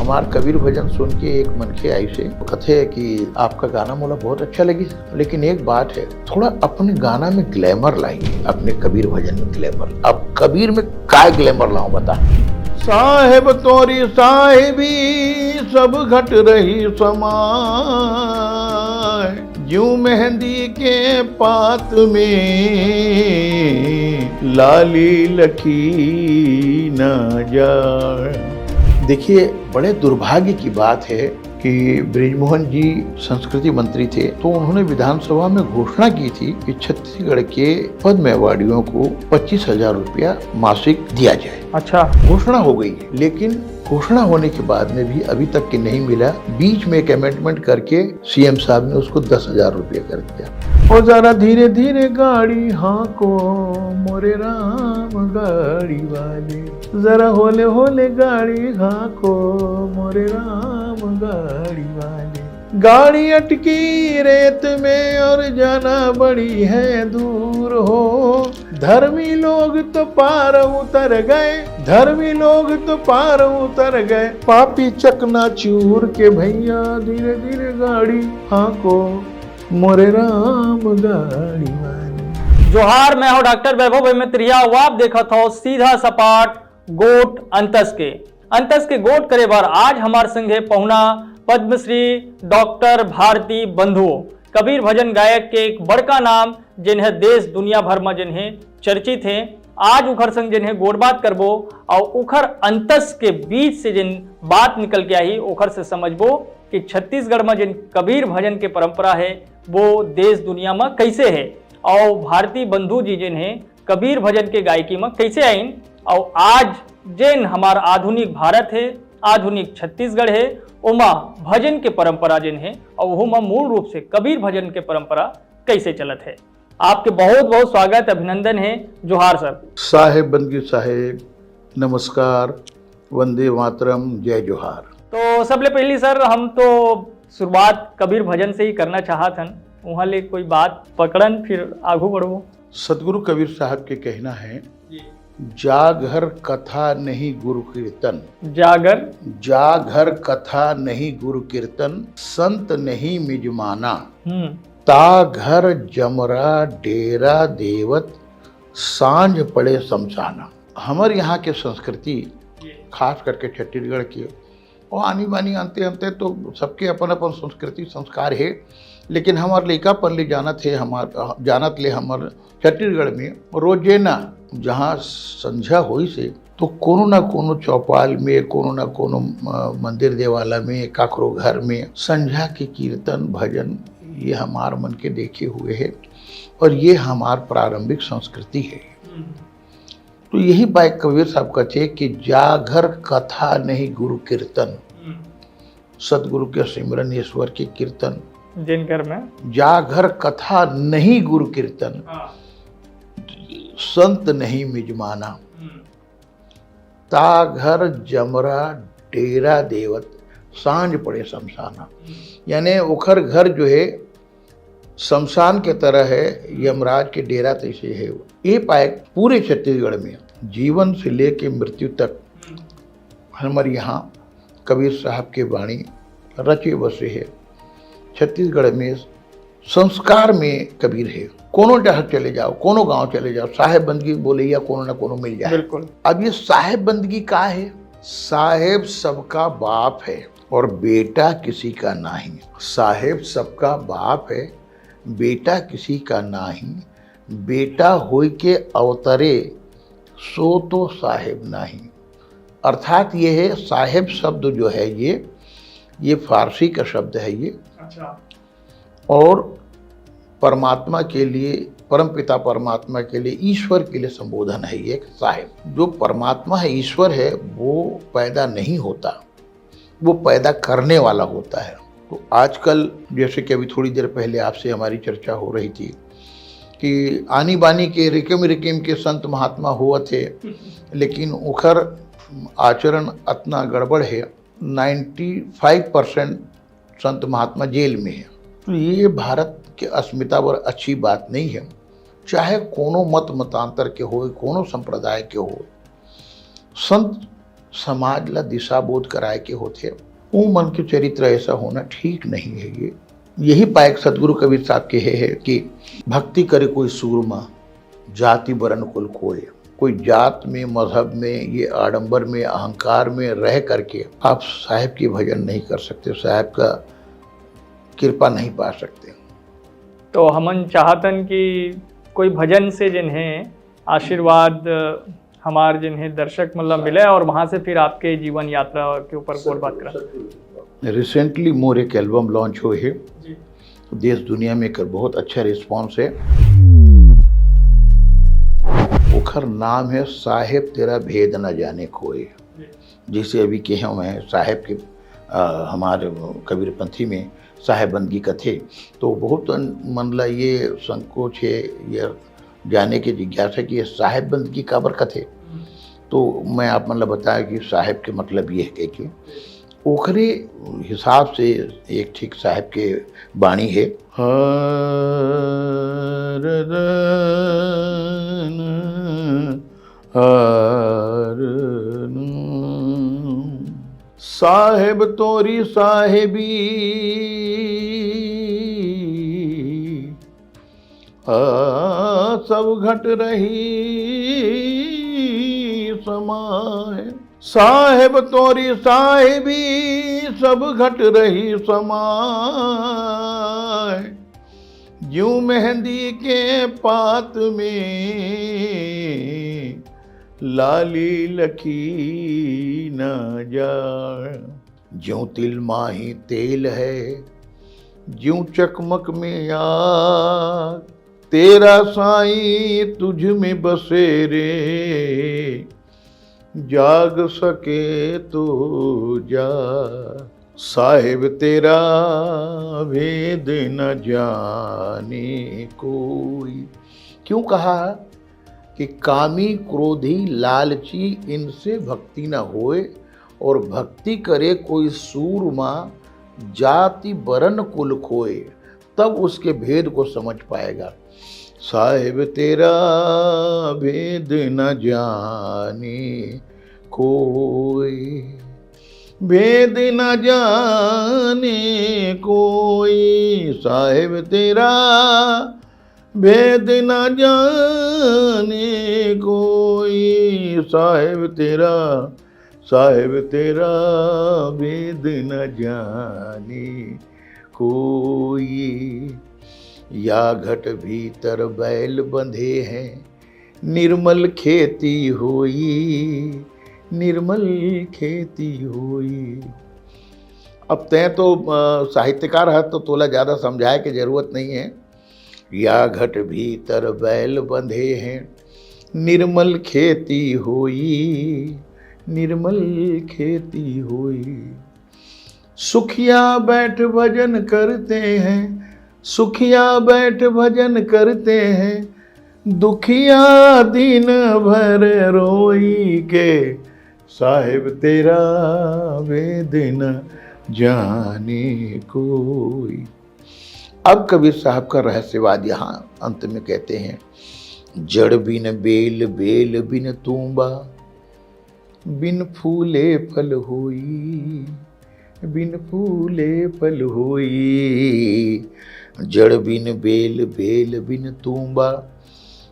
हमार कबीर भजन सुन के एक मनखे आई से कथे कि आपका गाना मोला बहुत अच्छा लगी, लेकिन एक बात है, थोड़ा अपने गाना में ग्लैमर लाइए, अपने कबीर भजन में ग्लैमर। अब कबीर में काय ग्लैमर लाऊं बता। साहेब तोरी साहेबी सब घट रही समाय, यूं मेहंदी के पात में लाली लखी न जाए। देखिए, बड़े दुर्भाग्य की बात है कि बृजमोहन जी संस्कृति मंत्री थे, तो उन्होंने विधानसभा में घोषणा की थी कि छत्तीसगढ़ के पद्म अवार्डियों को 25,000 रुपया मासिक दिया जाए। अच्छा, घोषणा हो गई है, लेकिन घोषणा होने के बाद में भी अभी तक के नहीं मिला। बीच में एक अमेंडमेंट करके सीएम साहब ने उसको 10,000 रुपया कर दिया। और जरा धीरे धीरे गाड़ी हाँको मोरे राम गाड़ी वाले, जरा होले होले गाड़ी हाँको मोरे राम गाड़ी वाले। गाड़ी अटकी रेत में और जाना बड़ी है दूर हो, धर्मी लोग तो पार उतर गए, धर्मी लोग तो पार उतर गए, पापी चकना चूर के भैया धीरे धीरे गाड़ी हाँको मोरे राम गाड़ी वाले। जोहार, मैं हूं डॉक्टर वैभव मैत्रिया। आप देखा था सीधा सपाट गोट अंतस के गोट करे बार आज हमारे संगे पहुना पद्मश्री डॉक्टर भारती बंधु, कबीर भजन गायक के एक बड़का नाम जिन्हें देश दुनिया भर में जिन्हें चर्चित हैं। आज उखर संग जिन्हें गोट बात करबो और उखर अंतस के बीच से जिन बात निकल के आई उखर से समझबो कि छत्तीसगढ़ में जिन कबीर भजन के परंपरा है वो देश दुनिया में कैसे है, और भारती बंधु जी जिन्हें कबीर भजन के गायकी में कैसे आईन, और आज जिन हमारा आधुनिक भारत है, आधुनिक छत्तीसगढ़ है, उमा भजन के परंपरा जिन है और वो मूल रूप से कबीर भजन के परंपरा कैसे चलत है। आपके बहुत बहुत स्वागत, अभिनंदन है। जोहार सर। साहेब बंदगी साहेब, नमस्कार, वंदे मातरम, जय जोहार। तो सबले पहली सर, हम तो शुरुआत कबीर भजन से ही करना चाहत हन, वहाँ ले कोई बात पकड़न फिर आगू बढ़ो। सदगुरु कबीर साहब के कहना है, जागर कथा नहीं गुरु कीर्तन, जागर कथा नहीं गुरु कीर्तन, संत नहीं मिजमाना, ता घर जमरा डेरा देवत, सांझ पड़े शमशाना। हमारे यहाँ के संस्कृति, खास करके छत्तीसगढ़ की, और आनी बानी आनते आनते तो सबके अपन अपन संस्कृति संस्कार है, लेकिन हमारे लड़का पर ले जानत ले हमार छत्तीसगढ़ में रोजेना जहाँ संझा होई से तो कोनो ना कोनो चौपाल में, कोनो ना कोनो मंदिर देवाला में, काकरो घर में संझा के कीर्तन भजन, ये हमार मन के देखे हुए है और ये हमार प्रारंभिक संस्कृति है। तो यही बात कबीर साहब कहते कि जागर कथा नहीं गुरु कीर्तन, सतगुरु के सिमरन ईश्वर के कीर्तन जिनकर में, जागर कथा नहीं गुरु कीर्तन, संत नहीं मिजमाना, ता घर जमरा डेरा देवत, सांझ पड़े शमशाना। यानी उखर घर जो है शमशान के तरह है, यमराज के डेरा तैसे है। ये पाए पूरे छत्तीसगढ़ में जीवन से लेके मृत्यु तक हमारे यहाँ कबीर साहब के वाणी रचे बसे है। छत्तीसगढ़ में संस्कार में कबीर है। कोनो जहाँ चले जाओ, कोनो गांव चले जाओ, साहेब बंदगी बोले या कोनो ना कोनो मिल जाए। बिल्कुल। अब ये साहेब बंदगी का है, साहेब सबका बाप है और बेटा किसी का नहीं। साहेब सबका बाप है, बेटा किसी का नहीं, बेटा होई के अवतरे सो तो साहेब नहीं। अर्थात ये है, साहेब शब्द जो है ये फारसी का शब्द है ये। अच्छा। और परमात्मा के लिए, परमपिता परमात्मा के लिए, ईश्वर के लिए संबोधन है ये साहेब। जो परमात्मा है, ईश्वर है, वो पैदा नहीं होता, वो पैदा करने वाला होता है। तो आजकल जैसे कि अभी थोड़ी देर पहले आपसे हमारी चर्चा हो रही थी कि आनी बानी के रिकिम के संत महात्मा हुआ थे, लेकिन उखर आचरण इतना गड़बड़ है, 95% संत महात्मा जेल में है। तो ये भारत के अस्मिता पर अच्छी बात नहीं है। चाहे कोनो मत मतांतर के हो, कोनो संप्रदाय के हो, संत समाज ला दिशा बोध कराए के होते, वो मन के चरित्र ऐसा होना ठीक नहीं है। ये यही पाएक सदगुरु कबीर साहब के है कि भक्ति करे कोई सूरमा, जाति वर्ण कुल कोय। कोई जात में, मजहब में, ये आडंबर में, अहंकार में रह करके आप साहिब की भजन नहीं कर सकते, साहिब का कृपा नहीं पा सकते। तो हमन चाहतन कि कोई भजन से जिन्हें आशीर्वाद हमार जिन्हें दर्शक मतलब मिले और वहाँ से फिर आपके जीवन यात्रा के ऊपर और बात करें। रिसेंटली मोर एक एल्बम लॉन्च हुए है, देश दुनिया में एक बहुत अच्छा रिस्पॉन्स है। ओखर नाम है साहेब तेरा भेद न जाने कोई। जिसे अभी के हम हैं साहेब के हमारे कबीरपंथी में साहेबंदगी कथे, तो बहुत मनला ये संकोच है, ये जाने की जिज्ञासा कि ये साहेबंदगी काबर कथे। तो मैं आप मतलब बताया कि साहेब के मतलब ये है कि ओखरे हिसाब से एक ठीक साहेब के बाणी है। साहेब तोरी साहेबी सब घट रही समाए। साहेब तोरी साहेबी सब घट रही समाए। ज्यों मेहंदी के पात में लाली लखी न जाए। ज्यों तिल माही तेल है, ज्यों चकमक में आग। तेरा साईं तुझ में बसे रे, जाग सके तो जा। साहिब तेरा भेद न जाने कोई। क्यों कहा कि कामी क्रोधी लालची इनसे भक्ति न होए, और भक्ति करे कोई सूरमा जाति वरण कुल खोए, तब उसके भेद को समझ पाएगा। साहिब तेरा भेद न जाने कोई, भेद न जाने कोई। साहिब तेरा भेद न जाने कोई। साहिब तेरा भेद न जाने कोई। या घट भीतर बैल बंधे हैं, निर्मल खेती होई, निर्मल खेती होई। अब तय तो साहित्यकार है तो तोला ज़्यादा समझाए की जरूरत नहीं है। या घट भीतर बैल बंधे हैं, निर्मल खेती होई, निर्मल खेती होई। सुखिया बैठ भजन करते हैं, सुखिया बैठ भजन करते हैं। दुखिया दिन भर रोई के, साहिब तेरा भेद न जाने कोई। अब कबीर साहब का रहस्यवाद यहाँ अंत में कहते हैं। जड़ बिन बेल, बेल बिन तूंबा, बिन फूले फल होई, बिन फूले फल होई। जड़ बिन बेल, बेल बिन तूंबा,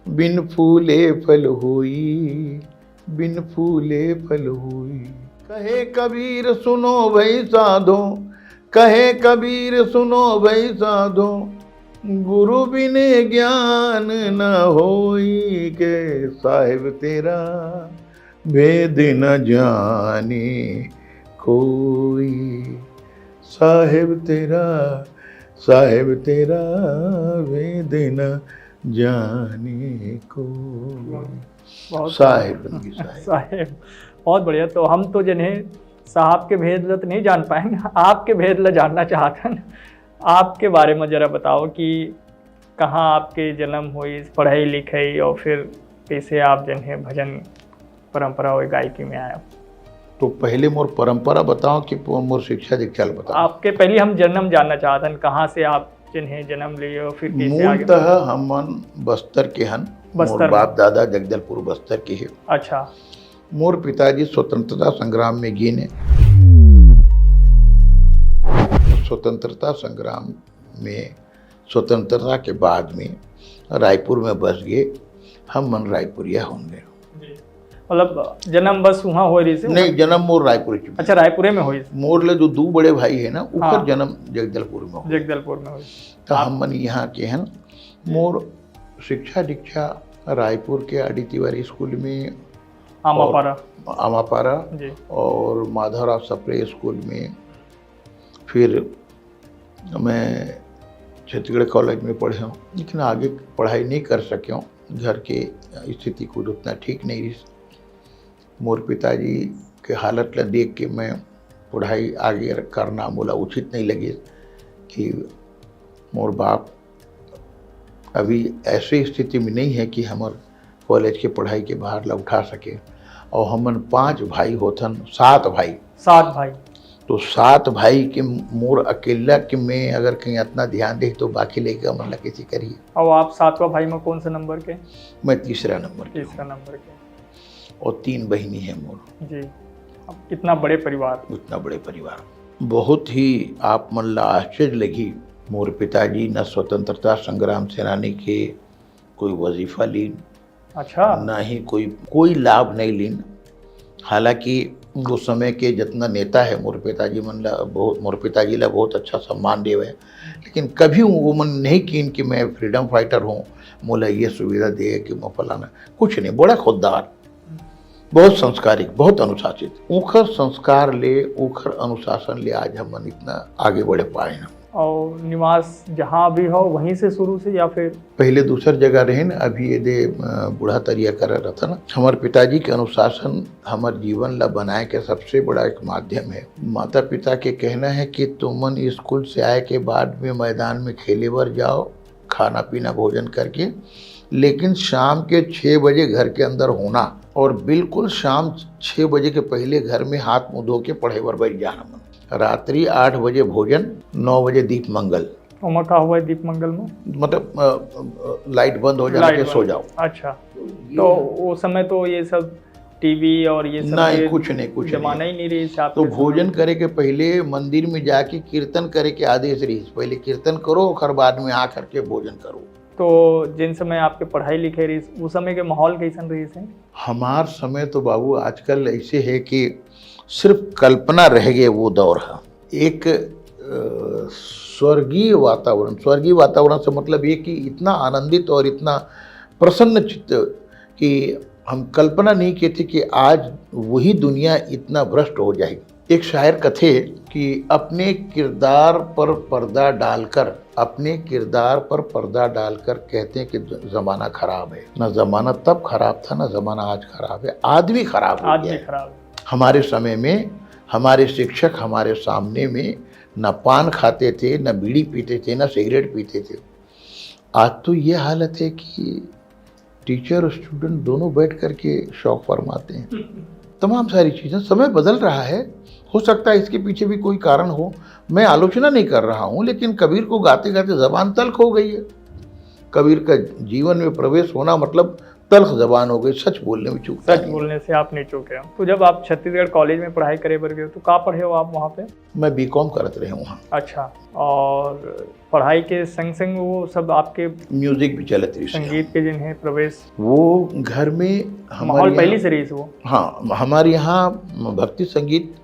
बिन फूले फल होई, बिन फूले फल होई। कहे कबीर सुनो भई साधो, कहे कबीर सुनो भई साधो। गुरु बिने ज्ञान न होई के, साहिब तेरा भेद न जाने कोई। साहिब तेरा भेद न जाने को। साहिब बहुत बढ़िया। तो हम तो जिन्हें साहब के भेद ल तो नहीं जान पाएंगे, आपके भेद ल जानना चाहते हैं। आपके बारे में जरा बताओ कि कहाँ आपके जन्म हुई, पढ़ाई लिखाई, और फिर कैसे आप जिन्हें भजन परंपरा और गायकी में आया। तो पहले मोर परंपरा बताओ कि मोर शिक्षा दीक्षा बताओ। आपके पहले हम जन्म जानना चाहते हैं, कहाँ से आप जिन्हें जन्म लिए और फिर कैसे आगे। मूलतः हम बस्तर के हन, मोर बाप दादा जगदलपुर बस्तर के है। अच्छा। मोर पिताजी स्वतंत्रता संग्राम में गिने। स्वतंत्रता संग्राम में स्वतंत्रता के बाद में रायपुर में बस गए। हम मन रायपुरिया होंगे। मतलब जन्म बस वहाँ हो रही से? नहीं, जन्म मोर रायपुर में। अच्छा, रायपुरे में हुई। मोर ले जो दो बड़े भाई है ना, उनका हाँ। जन्म जगदलपुर में हुआ। जगदलपुर में हुई। तो हम मन यहाँ के हैं। मोर शिक्षा दीक्षा रायपुर के आडी तिवारी स्कूल में, आमापारा जी, और माधवराव सप्रे स्कूल में। फिर मैं छत्तीसगढ़ कॉलेज में पढ़े हूँ, लेकिन आगे पढ़ाई नहीं कर सके हूँ। घर के स्थिति कुछ उतना ठीक नहीं रही। मोर पिताजी के हालत ला देख के मैं पढ़ाई आगे करना मोला उचित नहीं लगे कि मोर बाप अभी ऐसी स्थिति में नहीं है कि हमार कॉलेज के पढ़ाई के बाहर ला उठा सके। और हमन 5 भाई होथन, 7 भाई। 7 भाई। तो 7 भाई के मोर अकेला के मैं अगर कहीं इतना ध्यान दे तो बाकी लेकर मन ला कैसे करिए। और आप 7वां भाई में कौन से नंबर के? मैं तीसरा नंबर के। तीसरा नंबर के। और 3 बहनी है मोर। जी। अब कितना बड़े परिवार? उतना बड़े परिवार। बहुत ही आप मन ला आश्चर्य लगी। मोर पिताजी न स्वतंत्रता संग्राम सेनानी के कोई वजीफा लीन, अच्छा, ना ही कोई लाभ नहीं लीन। हालांकि उस समय के जितना नेता है मोर पिताजी ला बहुत अच्छा सम्मान देवे, लेकिन कभी वो मन नहीं कीन कि मैं फ्रीडम फाइटर हूँ, मोला ये सुविधा दे कि मैं फलाना कुछ नहीं। बड़ा खुददार, बहुत संस्कारिक, बहुत अनुशासित। उखर संस्कार ले, उखर अनुशासन ले आज हम मन इतना आगे बढ़े पाए हैं। और निवास जहाँ भी हो वहीं से शुरू से या फिर पहले दूसर जगह रहे ना, अभी ये दे बूढ़ा तरिया कर रहा था ना। हमारे पिताजी के अनुशासन हमारे जीवन ला बनाए के सबसे बड़ा एक माध्यम है। माता पिता के कहना है कि तुमन स्कूल से आए के बाद में मैदान में खेले बर जाओ, खाना पीना भोजन करके, लेकिन शाम के 6 बजे घर के अंदर होना, और बिल्कुल शाम 6 बजे के पहले घर में हाथ मुँह धो के पढ़े बर बैठ जाना। रात्रि 8 बजे भोजन, 9 बजे दीप मंगल। उमा का हुआ है दीप मंगल में? मतलब लाइट बंद हो जाने के सो जाओ। अच्छा, तो वो समय तो ये सब टीवी और ये सब नहीं, कुछ नहीं जमाना ही नहीं रही। तो भोजन करे के पहले मंदिर में जाके कीर्तन करे के आदेश रही। पहले कीर्तन करो, और बाद में आ करके भोजन करो। तो जिन समय आपके पढ़ाई लिखे रही, उस समय के माहौल कैसन रही से? हमार समय तो बाबू आजकल ऐसे है कि सिर्फ कल्पना रह गए वो दौर है। एक स्वर्गीय वातावरण से मतलब ये कि इतना आनंदित और इतना प्रसन्न चित्त कि हम कल्पना नहीं की थी कि आज वही दुनिया इतना भ्रष्ट हो जाएगी। एक शायर कथे कि अपने किरदार पर पर्दा डालकर कहते हैं कि ज़माना खराब है। ना ज़माना तब खराब था, ना ज़माना आज खराब है, आदमी खराब हो गया है। हमारे समय में हमारे शिक्षक हमारे सामने में न पान खाते थे, न बीड़ी पीते थे, न सिगरेट पीते थे। आज तो ये हालत है कि टीचर और स्टूडेंट दोनों बैठ करके शौक फरमाते हैं। तमाम सारी चीज़ें, समय बदल रहा है। हो सकता है इसके पीछे भी कोई कारण हो। मैं आलोचना नहीं कर रहा हूँ, लेकिन कबीर को गाते गाते ज़बान तल्ख हो गई है। कबीर का जीवन में प्रवेश होना मतलब तल्ख जबान हो गई। सच बोलने में चूक, सच बोलने से आप नहीं चूके हो। तो जब आप छत्तीसगढ़ कॉलेज में पढ़ाई करे बर गए तो कहाँ पढ़े हो आप वहाँ पे? मैं बीकॉम करते रहे वहाँ। अच्छा, और पढ़ाई के संग संग वो सब आपके म्यूजिक भी चलते रही, संगीत के जिन्हें प्रवेश, वो घर में माहौल पहले से रही वो? हाँ, हमारे यहाँ भक्ति संगीत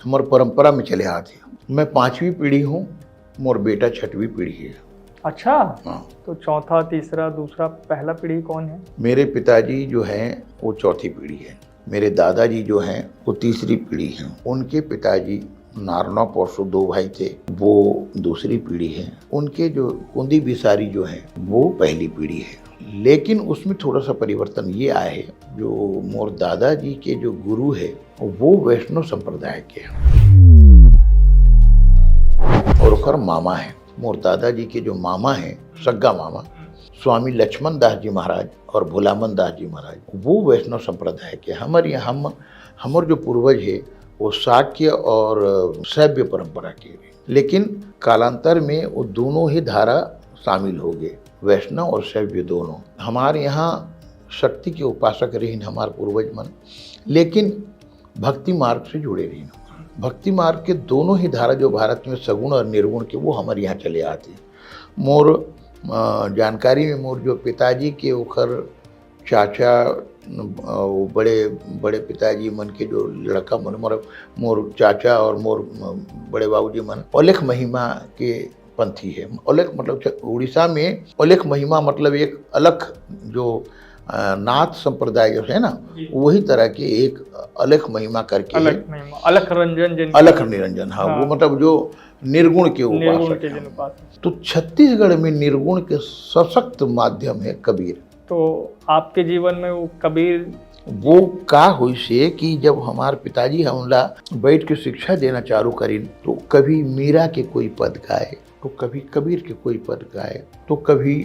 हमारी परंपरा में चले आते हैं। मैं 5वीं पीढ़ी हूँ, मोर बेटा 6वीं पीढ़ी है। अच्छा, हाँ। तो चौथा, तीसरा, दूसरा, पहला पीढ़ी कौन है? मेरे पिताजी जो हैं वो 4थी पीढ़ी है। मेरे दादाजी जो हैं वो 3री पीढ़ी हैं। उनके पिताजी नारनौ परसों 2 भाई थे, वो 2री पीढ़ी है। उनके जो कुंदी बिसारी जो हैं वो पहली पीढ़ी है। लेकिन उसमें थोड़ा सा परिवर्तन ये आया है, जो मोर दादाजी के जो गुरु है वो वैष्णव संप्रदाय के हैं और उसका मामा है। मोर दादाजी के जो मामा हैं, सग्गा मामा, स्वामी लक्ष्मण दास जी महाराज और भोलामन दास जी महाराज, वो वैष्णव संप्रदाय के। हमारे जो पूर्वज है वो शाक्य और शैव्य परंपरा के। लेकिन कालांतर में वो दोनों ही धारा शामिल हो गए, वैष्णव और शैव्य दोनों। हमारे यहाँ शक्ति के उपासक रही हमारे पूर्वज मन, लेकिन भक्ति मार्ग से जुड़े रही। भक्ति मार्ग के दोनों ही धारा जो भारत में सगुण और निर्गुण के, वो हमारे यहाँ चले आते हैं। मोर जानकारी में मोर जो पिताजी के ओखर चाचा, वो बड़े बड़े पिताजी मन के जो लड़का मन, मोर चाचा और मोर बड़े बाबूजी मन औलेख महिमा के पंथी है। औलेख मतलब उड़ीसा में औलेख महिमा मतलब एक अलग जो नाथ संप्रदाय जो है ना, वही तरह के एक अलख महिमा करके अलख रंजन, अलख निरंजन, हाँ, वो मतलब जो निर्गुण के उपासक। तो छत्तीसगढ़ में निर्गुण के सशक्त माध्यम है कबीर। तो आपके जीवन में वो कबीर वो का हुई से कि जब हमारे पिताजी हमला बैठ के शिक्षा देना चालू करी, तो कभी मीरा के कोई पद गाए, तो कभी कबीर के कोई पद गाए, तो कभी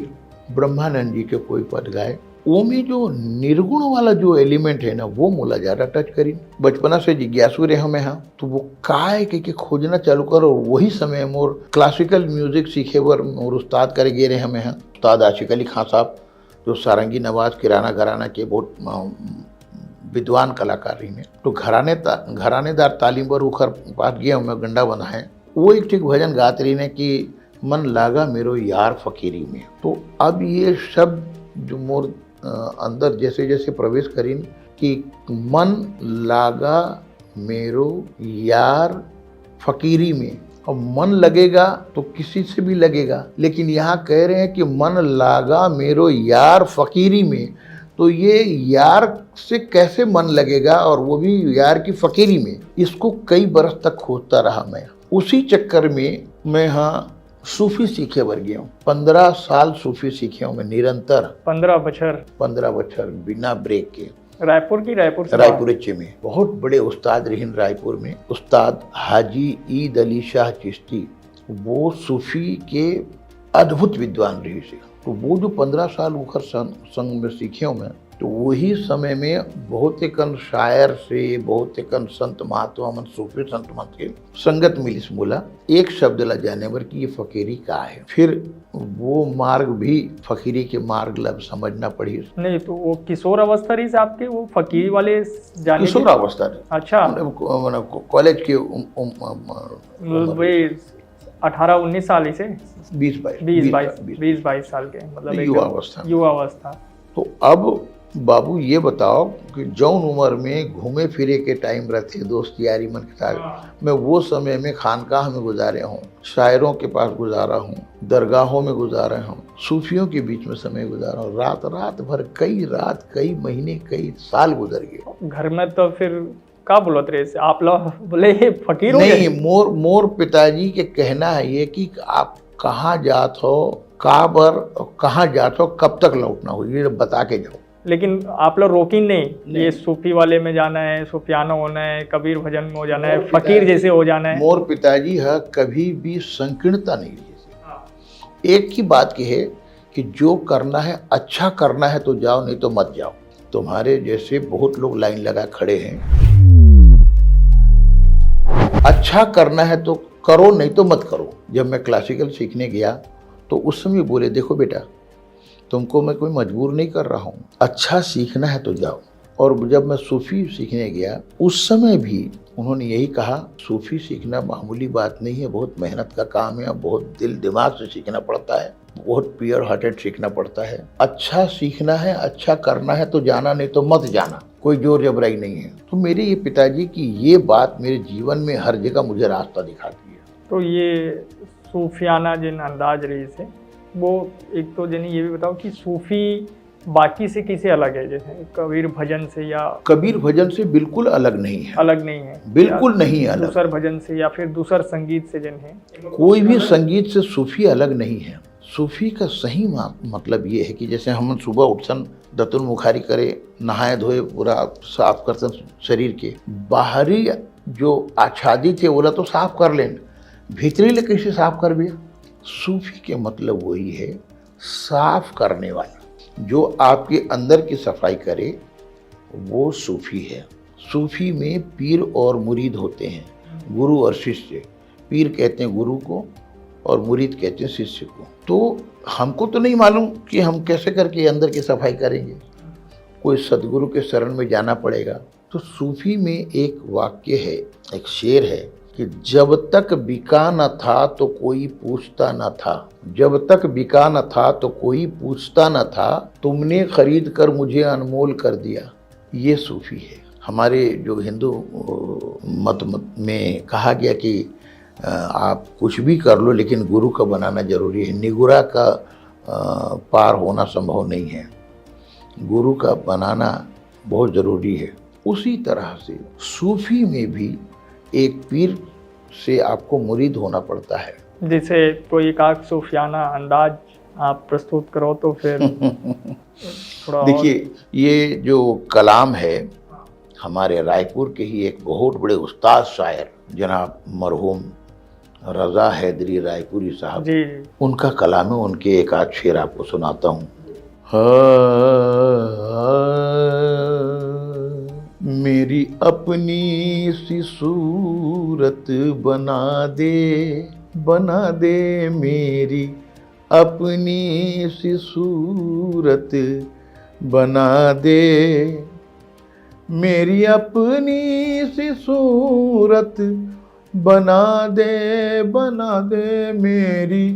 ब्रह्मानंद जी के कोई पद गाए। वो में जो निर्गुण वाला जो एलिमेंट है ना, वो मोला ज़्यादा टच करी। बचपना से जिज्ञासु रहे हमें, हाँ, तो वो काय के खोजना चालू करो। वही समय मोर क्लासिकल म्यूजिक सीखे बर मोर उस्ताद करे गे रहे हमें, हाँ, उस्ताद आशिक अली खां साहब, जो सारंगी नवाज किराना घराना के बहुत विद्वान कलाकार रही में। तो घरानेदार तालीम पर उखर पास गया मैं गंडा बना है। वो एक ठीक भजन गात रही ने कि मन लागा मेरो यार फकीरी में। तो अब ये शब्द जो मोर अंदर जैसे जैसे प्रवेश करीन कि मन लागा मेरो यार फकीरी में, और मन लगेगा तो किसी से भी लगेगा, लेकिन यहाँ कह रहे हैं कि मन लागा मेरो यार फकीरी में। तो ये यार से कैसे मन लगेगा, और वो भी यार की फकीरी में। इसको कई बरस तक खोजता रहा मैं। उसी चक्कर में मैं हाँ सूफी सीखे बर गया हूँ। 15 साल सूफी सीखे हूँ मैं निरंतर। 15 बछर बिना ब्रेक के। रायपुर में बहुत बड़े उस्ताद रहीन। रायपुर में उस्ताद हाजी ईद अली शाह चिश्ती, वो सूफी के अद्भुत विद्वान रही से। तो वो जो 15 साल उखर संग में सीखे हूँ मैं, तो वही समय में बहुत एकन शायर से, बहुत एकन संत महात्मा मन, सूफी संत महंत के संगत मिलिस बोला एक शब्द ला जाने पर कि ये फकीरी का है। फिर वो मार्ग भी फकीरी के मार्ग लब समझना पड़ी। नहीं तो वो किशोर अवस्था रही से आपके, वो फकीरी वाले जाने किशोर अवस्था रही। अच्छा, कॉलेज के 18-19 साल से 20-22 साल के, मतलब युवा अवस्था। तो अब बाबू ये बताओ कि जौन उम्र में घूमे फिरे के टाइम रहते दोस्त यारी मन के साथ, मैं वो समय में खानकाह में गुजारे हूँ, शायरों के पास गुजारा हूँ, दरगाहों में गुजारा हूँ, सूफियों के बीच में समय गुजारा हूँ। रात भर कई महीने कई साल गुजर गए। घर में तो फिर का बोलत रहे आप लोग बोले फकीर नहीं, मोर पिताजी के कहना है ये कि आप कहाँ जात हो, कहाँ जात हो, कब तक लौटना हो, ये बता के जाओ। लेकिन आप लोग रोकी नहीं, ये सूफी वाले में जाना है, सूफियाना होना है, कबीर भजन में हो जाना है, फकीर जैसे हो जाना है। मोर पिताजी है कभी भी संकीर्णता नहीं रही। एक ही बात की है कि जो करना है अच्छा करना है तो जाओ, नहीं तो मत जाओ। तुम्हारे जैसे बहुत लोग लाइन लगा खड़े हैं। अच्छा करना है तो करो, नहीं तो मत करो। जब मैं क्लासिकल सीखने गया तो उस समय बोले देखो बेटा, तुमको मैं कोई मजबूर नहीं कर रहा हूँ, अच्छा सीखना है तो जाओ। और जब मैं सूफी सीखने गया उस समय भी उन्होंने यही कहा, सूफी सीखना मामूली बात नहीं है, बहुत मेहनत का काम है, बहुत दिल दिमाग से सीखना पड़ता है, बहुत प्योर हार्टेड सीखना पड़ता है। अच्छा सीखना है, अच्छा करना है तो जाना, नहीं तो मत जाना, कोई जोर जबराई नहीं है। तो मेरे ये पिताजी की ये बात मेरे जीवन में हर जगह मुझे रास्ता दिखाती है। तो ये सूफियाना जिन अंदाज रही से, वो एक तो जनी ये भी बताओ कि सूफी बाकी से किसे अलग है, जैसे कबीर भजन से? या कबीर भजन से बिल्कुल अलग नहीं है, बिल्कुल नहीं अलग। दूसर भजन से या फिर दूसर संगीत से जन है, कोई भी संगीत से सूफी अलग नहीं है। सूफी का सही मतलब ये है कि जैसे हम सुबह उठसन दतुन मुखारी करे, नहाए धोए, पूरा साफ करते शरीर के, बाहरी जो आच्छादित है बोला तो साफ कर लें, भीतरी ले कैसे साफ कर भी। सूफी के मतलब वही है साफ करने वाला, जो आपके अंदर की सफाई करे वो सूफी है। सूफी में पीर और मुरीद होते हैं, गुरु और शिष्य। पीर कहते हैं गुरु को और मुरीद कहते हैं शिष्य को। तो हमको तो नहीं मालूम कि हम कैसे करके अंदर की सफाई करेंगे, कोई सदगुरु के शरण में जाना पड़ेगा। तो सूफी में एक वाक्य है, एक शेर है कि जब तक बिका न था तो कोई पूछता न था, जब तक बिका न था तो कोई पूछता न था, तुमने खरीद कर मुझे अनमोल कर दिया। ये सूफी है। हमारे जो हिंदू मत में कहा गया कि आप कुछ भी कर लो लेकिन गुरु का बनाना जरूरी है। निगुरा का पार होना संभव नहीं है, गुरु का बनाना बहुत ज़रूरी है। उसी तरह से सूफी में भी एक पीर से आपको मुरीद होना पड़ता है। जैसे कोई एक आध सूफियाना अंदाज आप प्रस्तुत करो तो फिर थोड़ा। देखिए, ये जो कलाम है हमारे रायपुर के ही एक बहुत बड़े उस्ताद शायर जनाब मरहूम रज़ा हैदरी रायपुरी साहब जी, उनका कलाम है। उनके एक आध शेर आपको सुनाता हूँ। मेरी अपनी सी सूरत बना दे मेरी अपनी सी सूरत बना दे, मेरी अपनी सी सूरत बना दे मेरी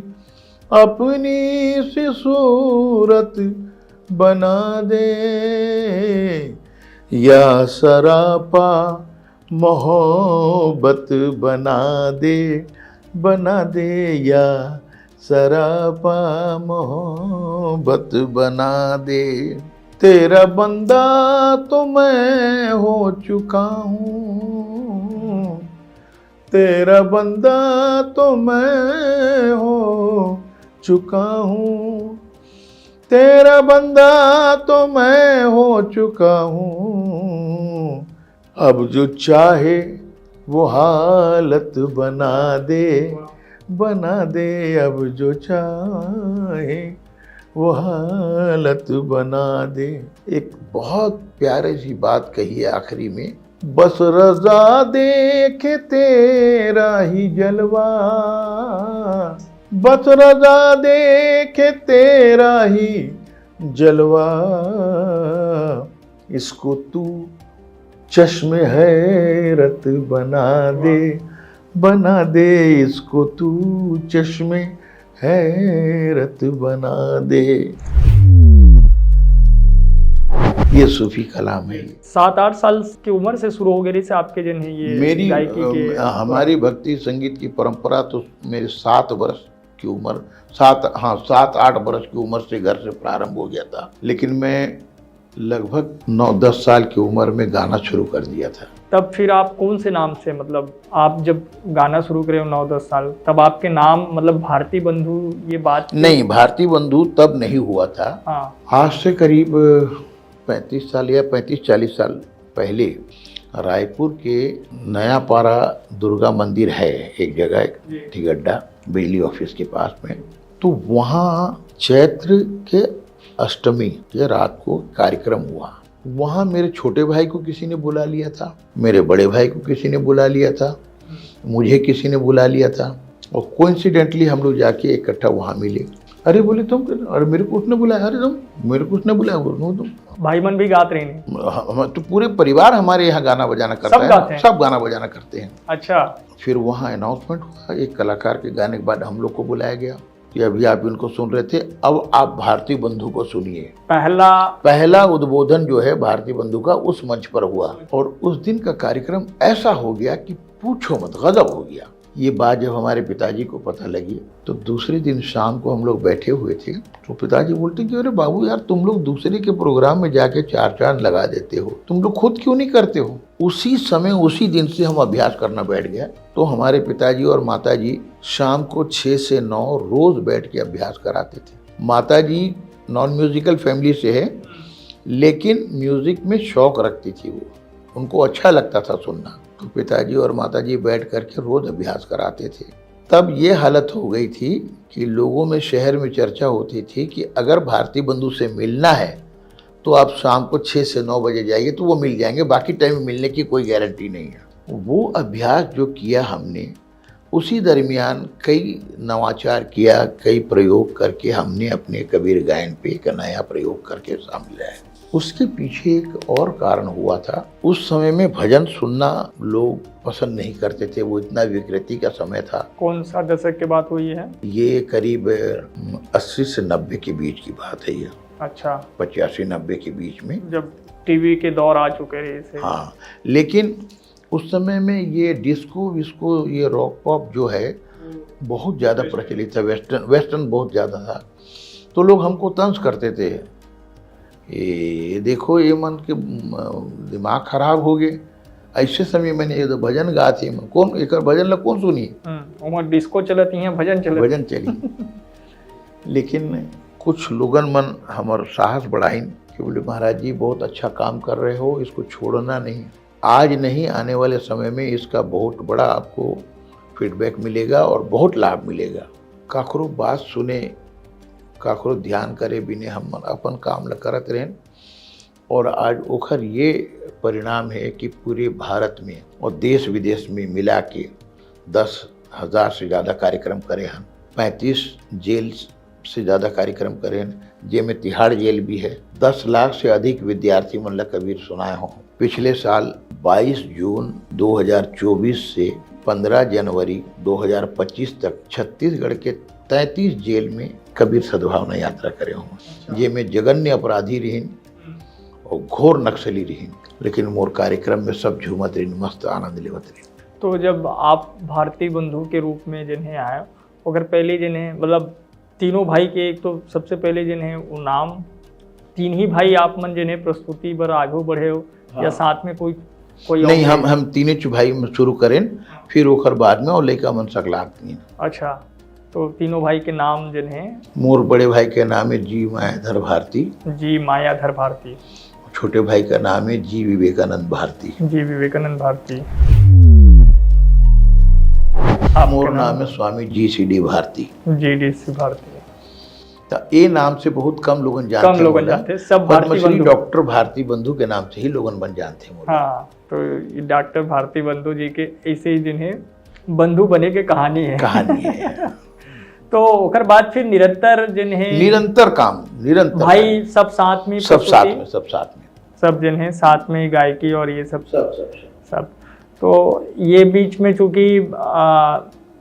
अपनी सी सूरत बना दे, या सरापा मोहब्बत बना दे या सरापा मोहब्बत बना दे। तेरा बंदा तो मैं हो चुका हूँ, तेरा बंदा तो मैं हो चुका हूँ, तेरा बंदा तो मैं हो चुका हूँ, अब जो चाहे वो हालत बना दे, अब जो चाहे वो हालत बना दे। एक बहुत प्यारे सी बात कही है आखिरी में, बस रज़ा देखे तेरा ही जलवा, बस रज़ा देखे तेरा ही जलवा, इसको तू चश्मे हैरत बना दे, इसको तू चश्मे हैरत बना दे। ये सूफी कलाम है। 7-8 साल की उम्र से शुरू हो गई से आपके जन है ये मेरी गायकी के? हमारी भक्ति संगीत की परंपरा तो मेरे 7 वर्ष की उम्र, 7-8 वर्ष की उम्र से घर से प्रारंभ हो गया था, लेकिन मैं लगभग 9-10 साल की उम्र में गाना शुरू कर दिया था। तब फिर आप कौन से नाम से, मतलब आप जब गाना शुरू करे हो 9-10 साल, तब आपके नाम मतलब भारती बंधु ये बात? नहीं, भारती बंधु तब नहीं हुआ था। हाँ, आज से करीब 35 साल या 35-40 साल पहले रायपुर के नया पारा दुर्गा मंदिर है एक जगह, ठिगड्डा बिजली ऑफिस के पास में, तो वहाँ चैत्र के अष्टमी के रात को कार्यक्रम हुआ। वहाँ मेरे छोटे भाई को किसी ने बुला लिया था, मेरे बड़े भाई को किसी ने बुला लिया था, मुझे किसी ने बुला लिया था, और कोइंसिडेंटली हम लोग जाके इकट्ठा वहाँ मिले। अरे बोले तुम, अरे मेरे को उसने बुलाया, अरे तुम मेरे को उसने बुलाया, तुम भाई मन भी गाते रहे? तो पूरे परिवार हमारे यहाँ गाना बजाना करता है, सब गाना बजाना करते हैं। अच्छा। फिर वहाँ अनाउंसमेंट हुआ, एक कलाकार के गाने के बाद हम लोग को बुलाया गया कि अभी आप इनको सुन रहे थे, अब आप भारती बंधु को सुनिए। पहला उद्बोधन जो है भारती बंधु का उस मंच पर हुआ, और उस दिन का कार्यक्रम ऐसा हो गया कि पूछो मत, गजब हो गया। ये बात जब हमारे पिताजी को पता लगी तो दूसरे दिन शाम को हम लोग बैठे हुए थे, तो पिताजी बोलते कि अरे बाबू यार, तुम लोग दूसरे के प्रोग्राम में जाके 4 चांद लगा देते हो, तुम लोग खुद क्यों नहीं करते हो? उसी समय उसी दिन से हम अभ्यास करना बैठ गया। तो हमारे पिताजी और माताजी शाम को 6 से 9 रोज बैठ के अभ्यास कराते थे। माताजी नॉन म्यूजिकल फैमिली से है, लेकिन म्यूजिक में शौक रखती थी, वो उनको अच्छा लगता था सुनना, तो पिताजी और माताजी बैठ करके रोज अभ्यास कराते थे। तब ये हालत हो गई थी कि लोगों में, शहर में चर्चा होती थी कि अगर भारती बंधु से मिलना है तो आप शाम को 6 से 9 बजे जाइए तो वो मिल जाएंगे, बाकी टाइम मिलने की कोई गारंटी नहीं है। वो अभ्यास जो किया हमने, उसी दरमियान कई नवाचार किया, कई प्रयोग करके हमने अपने कबीर गायन पे एक नया प्रयोग करके शामिल है। उसके पीछे एक और कारण हुआ था। उस समय में भजन सुनना लोग पसंद नहीं करते थे, वो इतना विकृति का समय था। कौन सा दशक की बात हुई है? ये करीब 80 से 90 के बीच की बात है ये। अच्छा, 85-90 के बीच में, जब टीवी के दौर आ चुके थे इसे। हाँ, लेकिन उस समय में ये डिस्को विस्को, ये रॉक पॉप जो है बहुत ज़्यादा प्रचलित था, वेस्टर्न बहुत ज़्यादा था। तो लोग हमको तंज करते थे, ये देखो ये मन के दिमाग खराब हो गए। ऐसे समय मैंने ये तो भजन गा थी, कौन एक भजन ला कौन सुनी, उमर डिस्को चलती हैं, भजन चली। लेकिन कुछ लोगन मन हमार साहस बढ़ाइन कि बोले महाराज जी बहुत अच्छा काम कर रहे हो, इसको छोड़ना नहीं। आज नहीं, आने वाले समय में इसका बहुत बड़ा आपको फीडबैक मिलेगा और बहुत लाभ मिलेगा। काकरो बात सुने, काकरो ध्यान करे बिने हम अपन काम ल करत रहें। और आज ओखर ये परिणाम है कि पूरे भारत में और देश विदेश में मिला के 10,000 से ज़्यादा कार्यक्रम करे हैं, 35 जेल से ज़्यादा कार्यक्रम करे हैं, जिनमें तिहाड़ जेल भी है। 10 लाख से अधिक विद्यार्थी मन ला कबीर सुनाए हों। पिछले साल 22 जून 2024 से 15 जनवरी 2025 तक छत्तीसगढ़ के 33 जेल में कबीर सद्भावना यात्रा करे हों, जिनमें जघन्य अपराधी रहीन और घोर नक्सली रहीन, लेकिन मोर कार्यक्रम में सब झूमत रहीन, मस्त आनंद लेवत रहीन। तो जब आप भारती बंधु के रूप में जिन्हें आए, अगर पहले जिन्हें मतलब तीनों भाई के, एक तो सबसे पहले जिन्हें वो नाम, तीन ही भाई आप मन जिन्हें प्रस्तुति पर आगे बढ़े हो, या साथ में कोई नहीं? हम तीनों भाई शुरू करें, फिर ओखर बाद में और लड़का मन सकलात नहीं। अच्छा, तो तीनों भाई के नाम जिन्हें? मोर बड़े भाई के नाम है जी मायाधर भारती। जी मायाधर भारती। छोटे भाई का नाम है जी विवेकानंद भारती। जी विवेकानंद भारती। मोर नाम है स्वामी जी.सी.डी. भारती। जी.डी.सी. भारती। तो ये नाम से बहुत कम लोगन जानते, सब पद्मश्री डॉक्टर भारती बंधु के नाम से ही लोगन बन जानते हैं। हाँ, तो डॉक्टर भारती बंधु जी के ऐसे ही जिन्हें बंधु बने के कहानी है। तो ओकर बाद फिर निरंतर काम भाई सब साथ में, सब जिन्हें साथ में गायकी और ये सब। तो ये बीच में चूंकि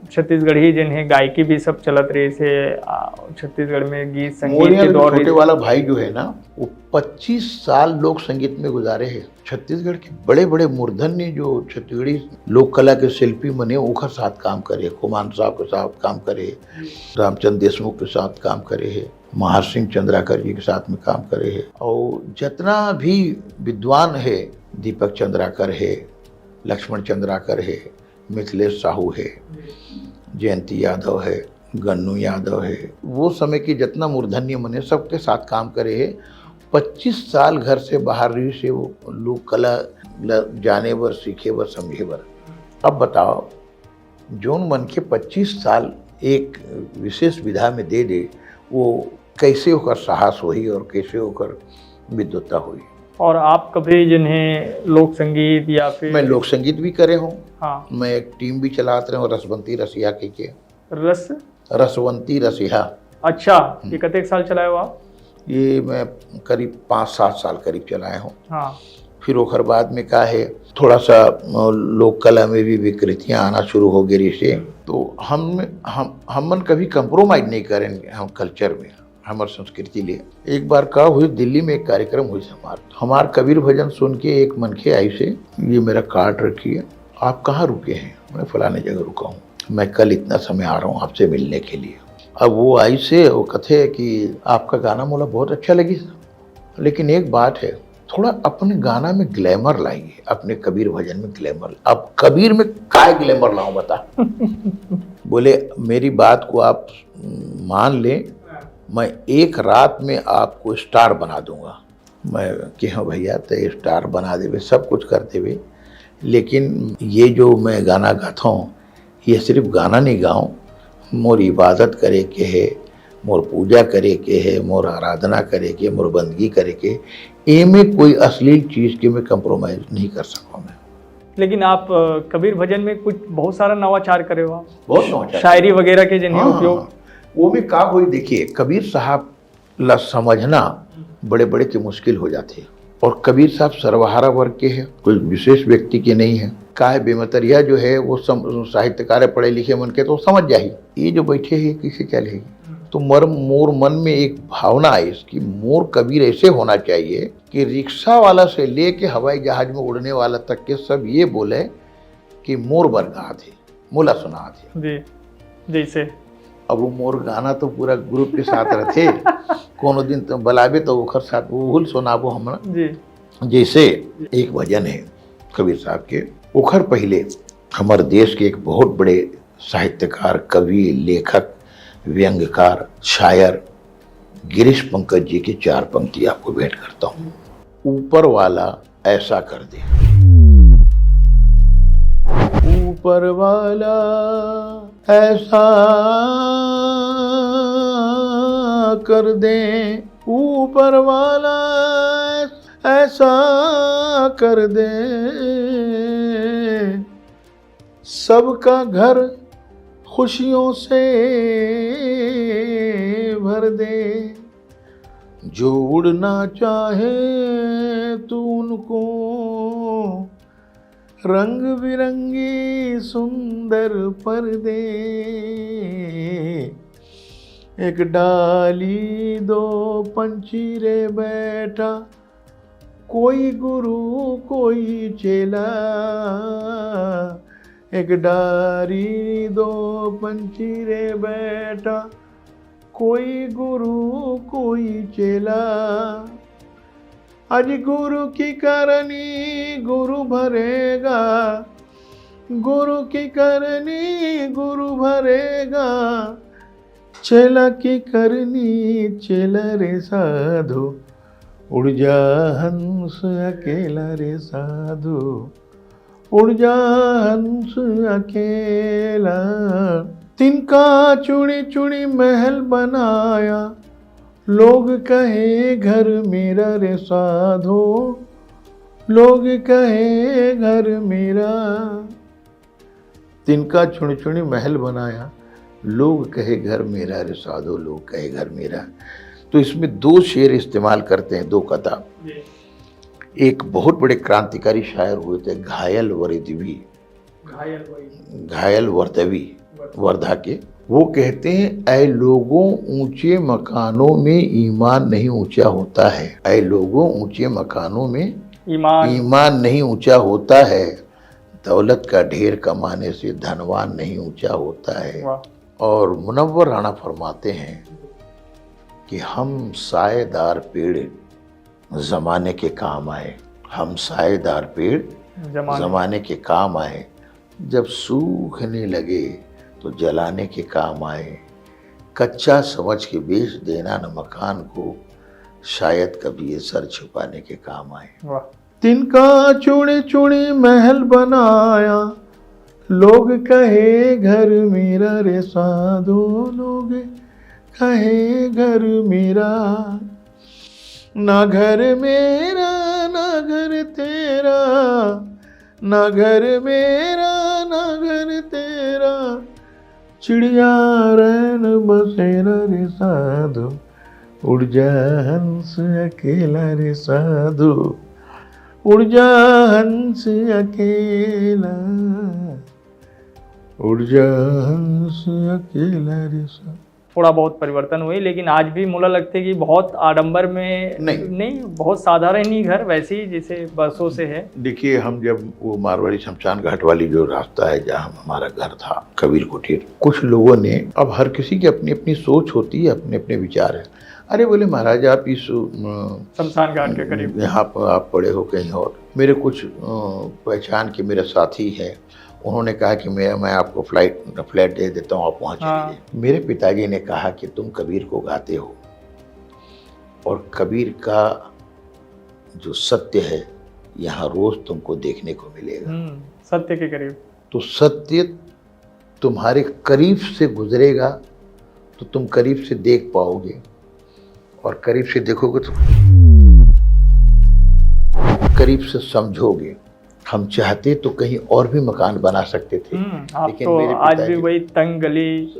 छत्तीसगढ़ी जिन्हें गायकी भी सब चलत रही से, छत्तीसगढ़ में गीत संगीत के दौर। छोटे वाला भाई जो है ना, वो 25 साल लोक संगीत में गुजारे हैं। छत्तीसगढ़ के बड़े बड़े मूर्धन्य जो छत्तीसगढ़ी लोक कला के शिल्पी मने, ओखर साथ काम करे, कुमान साहब के साथ काम करे, रामचंद्र देशमुख के साथ काम करे है, महार सिंह चंद्राकर जी के साथ में काम करे है। और जितना भी विद्वान है, दीपक चंद्राकर है, लक्ष्मण चंद्राकर है, मिथिलेश साहू है, जयंती यादव है, गन्नू यादव है, वो समय की जितना मूर्धन्य मने सबके साथ काम करे है। 25 साल घर से बाहर रही से वो लोक कला जाने बर, सीखे बर, समझे बर। अब बताओ, जोन मन के 25 साल एक विशेष विधा में दे दे, वो कैसे होकर साहस हुई और कैसे होकर विद्वत्ता हुई। और आप कभी जिन्हें लोक संगीत या फिर? मैं लोक संगीत भी करे हूँ। हाँ, मैं एक टीम भी चलाते रहे, रसवंती रसिया के रसवंती रसिया। अच्छा, ये कितने साल चलाए हो आप? ये मैं करीब 5-7 साल करीब चलाए हूँ। हाँ। फिर ओखर बाद में क्या है, थोड़ा सा लोक कला में भी विकृतियाँ आना शुरू हो गई से, तो हम कभी कंप्रोमाइज नहीं करेंगे हम कल्चर में, हमार संस्कृति लिए। एक बार का हुई, दिल्ली में एक कार्यक्रम हुई हमार कबीर भजन सुन के एक मनखे आई से, ये मेरा कार्ड रखिए, आप कहाँ रुके हैं? मैं फलाने जगह रुका हूँ, मैं कल इतना समय आ रहा हूँ आपसे मिलने के लिए। अब वो आई से, वो कथे कि आपका गाना मोला बहुत अच्छा लगी, लेकिन एक बात है, थोड़ा अपने गाना में ग्लैमर लाइए, अपने कबीर भजन में ग्लैमर। अब कबीर में काय ग्लैमर लाऊं बता? बोले मेरी बात को आप मान लें, मैं एक रात में आपको स्टार बना दूंगा। मैं कि हाँ भैया, तो स्टार बना देवे, सब कुछ कर देवे, लेकिन ये जो मैं गाना गाता हूँ, ये सिर्फ गाना नहीं गाऊँ, मोर इबादत करे के है, मोर पूजा करे के है, मोर आराधना करे के, मोर बंदगी करे के, ए में कोई अश्लील चीज़ के मैं कंप्रोमाइज नहीं कर सकूँ मैं। लेकिन आप कबीर भजन में कुछ बहुत सारा नवाचार करे हो आप, बहुत नवाचार, शायरी वगैरह के जिन्हें उपयोग। वो भी का हुई, देखिए कबीर साहब ला समझना बड़े बड़े के मुश्किल हो जाते। और कबीर साहब सर्वहारा वर्ग के हैं, कोई विशेष व्यक्ति के नहीं है। काहे बेमतरिया जो है वो साहित्यकार पढ़े लिखे मन के तो समझ जाही, ये जो बैठे हैं किसे क्या लेगी। तो मोर मन में एक भावना है इसकी, मोर कबीर ऐसे होना चाहिए कि रिक्शा वाला से लेके हवाई जहाज में उड़ने वाला तक के सब ये बोले कि मोर बरगा थे, मोला सुना थे जी। जैसे अब वो मोर गाना तो पूरा ग्रुप के साथ रहते कोनो दिन तो बलाबे तो ओखर साथ वो सुनाबो हमरा जी। जैसे एक भजन है कबीर साहब के, ओखर पहले हमारे देश के एक बहुत बड़े साहित्यकार, कवि, लेखक, व्यंग्यकार, शायर गिरीश पंकज जी की 4 पंक्ति आपको भेंट करता हूँ। ऊपर वाला ऐसा कर दे, ऊपर वाला ऐसा कर दे, ऊपर वाला ऐसा कर दे, सबका घर खुशियों से भर दे, जो उड़ना चाहे तू उनको रंग बिरंगी सुंदर पर्दे, एक डाली 2 पंछी रे बैठा, कोई गुरु कोई चेला, एक डाली 2 पंछी रे बैठा, कोई गुरु कोई चेला, आज गुरु की करनी गुरु भरेगा, गुरु की करनी गुरु भरेगा, चेला की करनी चेला रे साधु, उड़ जा हंस अकेला रे साधु, उड़ जा हंस अकेला। तिनका चुड़ी चुड़ी महल बनाया, लोग कहे घर मेरा रे साधो, लोग कहे घर मेरा। तिनका चुनी चुनी महल बनाया, लोग कहे घर मेरा रे साधो, लोग कहे घर मेरा। तो इसमें 2 शेर इस्तेमाल करते हैं, 2 कथा। एक बहुत बड़े क्रांतिकारी शायर हुए थे घायल वर्दवी, घायल वर्दवी वर्धा के। वो कहते हैं, ऐ लोगों ऊंचे मकानों में ईमान नहीं ऊंचा होता है, ऐ लोगों ऊंचे मकानों में ईमान नहीं ऊंचा होता है, दौलत का ढेर कमाने से धनवान नहीं ऊंचा होता है। और मुनव्वर राणा फरमाते हैं कि हम सायेदार पेड़ जमाने के काम आए, हम सायेदार पेड़ जमाने के काम आए, जब सूखने लगे तो जलाने के काम आए, कच्चा समझ के बेच देना न मकान को, शायद कभी ये सर छुपाने के काम आए। तिनका चूड़ी चूड़ी महल बनाया, लोग कहे घर मेरा रे साधो, लोग कहे घर मेरा, ना घर मेरा ना घर तेरा, ना घर मेरा ना घर तेरा, चिड़िया रैन बसेरा रे साधु, उड़ जा हंस अकेला रे साधु, उड़ जा हंस अकेला, उड़ जा हंस अकेला रे साधु। थोड़ा बहुत परिवर्तन हुए, लेकिन आज भी मुझे लगता है कि बहुत आडंबर में नहीं, बहुत साधारण ही घर वैसे ही जैसे बरसों से है। देखिए, हम जब वो मारवाड़ी शमशान घाट वाली जो रास्ता है जहाँ हमारा घर था कबीर कुटीर, कुछ लोगों ने, अब हर किसी की अपनी अपनी सोच होती है, अपने अपने विचार है। अरे बोले महाराज आप इस शमशान घाट के करीब यहाँ पर आप पड़े हो कहीं और, मेरे कुछ पहचान के मेरे साथी है, उन्होंने कहा कि मैं आपको फ्लैट दे देता हूँ, आप वहाँ चलिए। मेरे पिताजी ने कहा कि तुम कबीर को गाते हो और कबीर का जो सत्य है यहाँ रोज तुमको देखने को मिलेगा, सत्य के करीब। तो सत्य तुम्हारे करीब से गुजरेगा तो तुम करीब से देख पाओगे, और करीब से देखोगे तो करीब से समझोगे। हम चाहते तो कहीं और भी मकान बना सकते थे, लेकिन तो आज भी वही तंग गली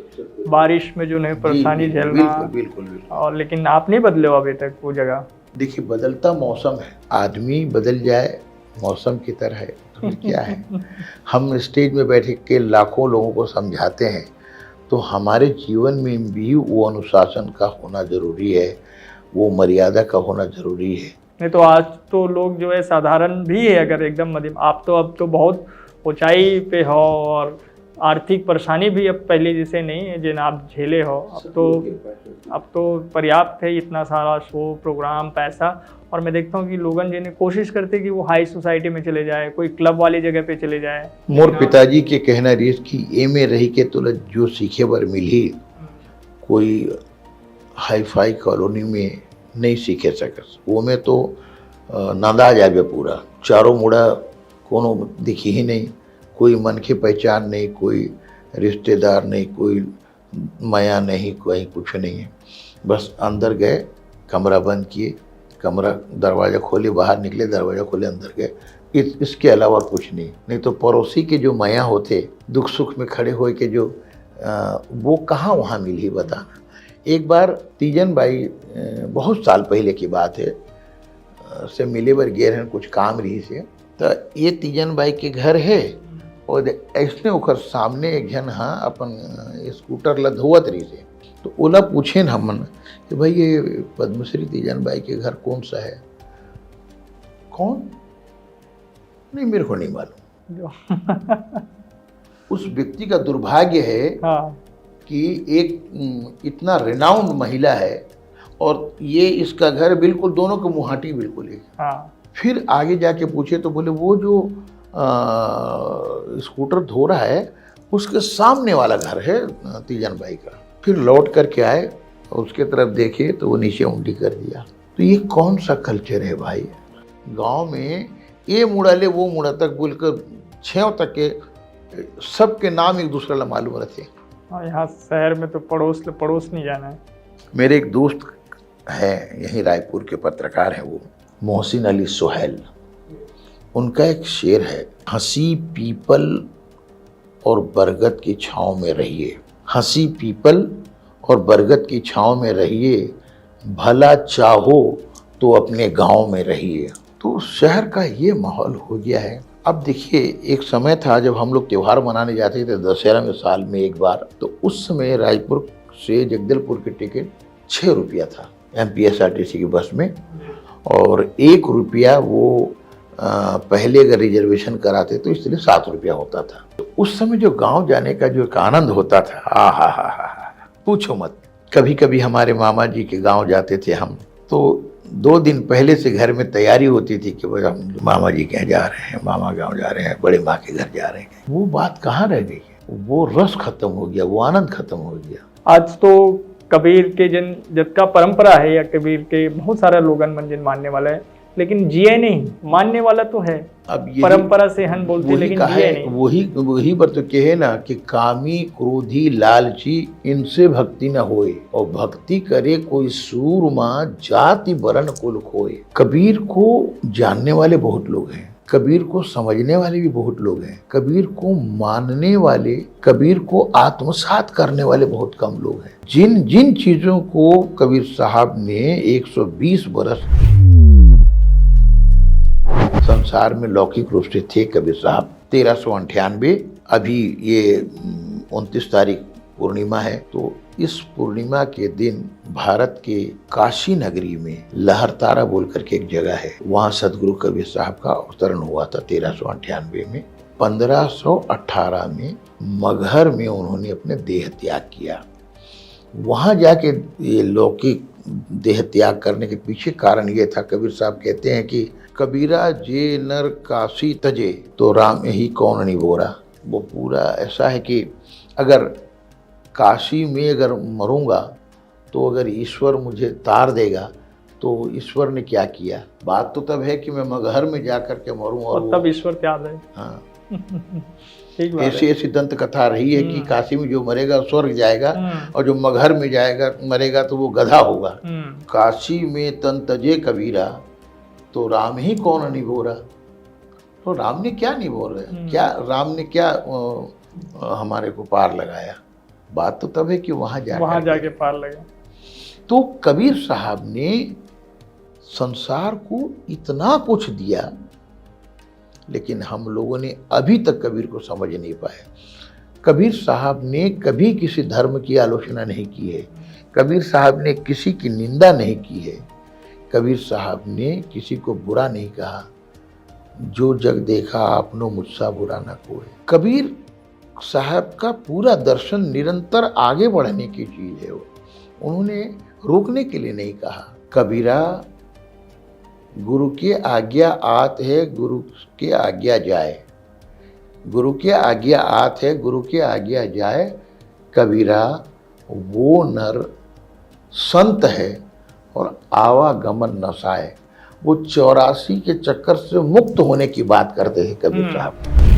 बारिश में जो है परेशानी जी, झेलना। बिल्कुल बिल्कुल बिल्कुल। और लेकिन आप नहीं बदले हो अभी तक वो जगह। देखिए, बदलता मौसम है, आदमी बदल जाए मौसम की तरह है तो फिर क्या है। हम स्टेज में बैठ के लाखों लोगों को समझाते हैं, तो हमारे जीवन में भी वो अनुशासन का होना जरूरी है, वो मर्यादा का होना जरूरी है। नहीं तो आज तो लोग जो है साधारण भी है, अगर एकदम मध्यम, आप तो अब तो बहुत ऊंचाई पे हो और आर्थिक परेशानी भी अब पहले जैसे नहीं है जिन आप झेले हो। अब तो पर्याप्त है, इतना सारा शो प्रोग्राम पैसा। और मैं देखता हूँ कि लोगन जिन्हें कोशिश करते कि वो हाई सोसाइटी में चले जाए, कोई क्लब वाली जगह पे चले जाए। मोर पिताजी के कहना रही कि ए में रही के तो जो सीखे बर मिली, कोई हाई फाई कॉलोनी में नहीं सीखे सकस। वो में तो नादा जाबे पूरा, चारों मुड़ा कोनो दिखी ही नहीं, कोई मन की पहचान नहीं, कोई रिश्तेदार नहीं, कोई माया नहीं, कोई कुछ नहीं है। बस अंदर गए, कमरा बंद किए, कमरा दरवाज़ा खोले, बाहर निकले, दरवाज़ा खोले, अंदर गए, इसके अलावा कुछ नहीं। तो पड़ोसी के जो माया होते, दुख सुख में खड़े होए के जो वो कहाँ वहाँ मिली बताना। एक बार तीजन बाई, बहुत साल पहले की बात है, से मिले बर गए हैं कुछ काम रही से, तो ये तीजन बाई के घर है और ऐसने ओकर सामने एक जन हाँ अपन स्कूटर ला धोवत रही से। तो ओला पूछे न हमन कि भाई ये पद्मश्री तीजन बाई के घर कौन सा है? कौन? नहीं, मेरे को नहीं मालूम। उस व्यक्ति का दुर्भाग्य है हाँ। कि एक इतना रिनाउंड महिला है और ये इसका घर बिल्कुल दोनों के मुहाटी बिल्कुल एक। हाँ। फिर आगे जाके पूछे तो बोले वो जो स्कूटर धो रहा है उसके सामने वाला घर है तीजन बाई का। फिर लौट करके आए और उसके तरफ देखे तो वो नीचे उंडी कर दिया। तो ये कौन सा कल्चर है भाई? गांव में ये मुड़ा ले वो मुड़ा तक बोलकर 6 तक के सबके नाम एक दूसरे ला मालूम रहते। और यहाँ शहर में तो पड़ोस नहीं जाना है। मेरे एक दोस्त है यहीं रायपुर के, पत्रकार हैं वो, मोहसिन अली सोहेल। उनका एक शेर है, हंसी पीपल और बरगद की छांव में रहिए, हंसी पीपल और बरगद की छांव में रहिए, भला चाहो तो अपने गांव में रहिए। तो शहर का ये माहौल हो गया है। अब देखिए, एक समय था जब हम लोग त्यौहार मनाने जाते थे दशहरा में साल में एक बार, तो उस समय रायपुर से जगदलपुर की टिकट 6 रुपया था MPSRTC की बस में, और 1 रुपया वो पहले अगर रिजर्वेशन कराते तो इसलिए 7 रुपया होता था। तो उस समय जो गांव जाने का जो एक आनंद होता था, हा पूछो मत। कभी कभी हमारे मामा जी के गांव जाते थे हम, तो 2 दिन पहले से घर में तैयारी होती थी कि भाई हम मामा जी के यहाँ जा रहे हैं, मामा गांव जा रहे हैं, बड़े माँ के घर जा रहे हैं। वो बात कहाँ रह गई? वो रस खत्म हो गया, वो आनंद खत्म हो गया। आज तो कबीर के जिनका परंपरा है या कबीर के बहुत सारे लोगन मन जिन मानने वाला है, लेकिन जिए नहीं। मानने वाला तो है, अब परंपरा से हम बोलते, लेकिन जिए नहीं। वही पर तो कहे ना कि कामी क्रोधी लालची इनसे भक्ति न होए, और भक्ति करे कोई सूरमा जाति वरण कुल खोए। कबीर को जानने वाले बहुत लोग हैं, कबीर को समझने वाले भी बहुत लोग हैं, कबीर को मानने वाले, कबीर को आत्मसात करने वाले बहुत कम लोग हैं। जिन जिन चीजों को कबीर साहब ने 120 बरस संसार में लौकिक रूप से थे कबीर साहब। 1398, अभी ये 29 तारीख पूर्णिमा है, तो इस पूर्णिमा के दिन भारत के काशी नगरी में लहरतारा बोल करके एक जगह है, वहाँ सदगुरु कबीर साहब का अवतरण हुआ था 1398 में। 1518 में मगहर में उन्होंने अपने देह त्याग किया। वहाँ जाके ये लौकिक देह त्याग करने के पीछे कारण ये था, कबीर साहब कहते हैं कि कबीरा जे नर काशी तजे तो राम ही कौन निबोरा। वो पूरा ऐसा है कि अगर काशी में अगर मरूंगा तो अगर ईश्वर मुझे तार देगा तो ईश्वर ने क्या किया। बात तो तब है कि मैं मगहर में जा कर के मरूं और तब ईश्वर त्याग है। हाँ ऐसी दंत कथा रही है कि काशी में जो मरेगा स्वर्ग जाएगा और जो मगहर में जाएगा मरेगा तो वो गधा होगा। काशी में तन तजे कबीरा तो राम ही कौन निभोरा। तो राम ने क्या निभोरा, क्या राम ने क्या हमारे को पार लगाया। बात तो तब है कि वहां जाके पार लगे। तो कबीर साहब ने संसार को इतना कुछ दिया, लेकिन हम लोगों ने अभी तक कबीर को समझ नहीं पाए। कबीर साहब ने कभी किसी धर्म की आलोचना नहीं की है, कबीर साहब ने किसी की निंदा नहीं की है, कबीर साहब ने किसी को बुरा नहीं कहा। जो जग देखा आपनो मुझसा बुरा ना कोई। कबीर साहब का पूरा दर्शन निरंतर आगे बढ़ने की चीज है। उन्होंने रोकने के लिए नहीं कहा। कबीरा गुरु की आज्ञा आत है, गुरु की आज्ञा जाए। गुरु की आज्ञा आत है, गुरु की आज्ञा जाए। कबीरा वो नर संत है और आवागमन नसाए। वो 84 के चक्कर से मुक्त होने की बात करते हैं कबीर साहब।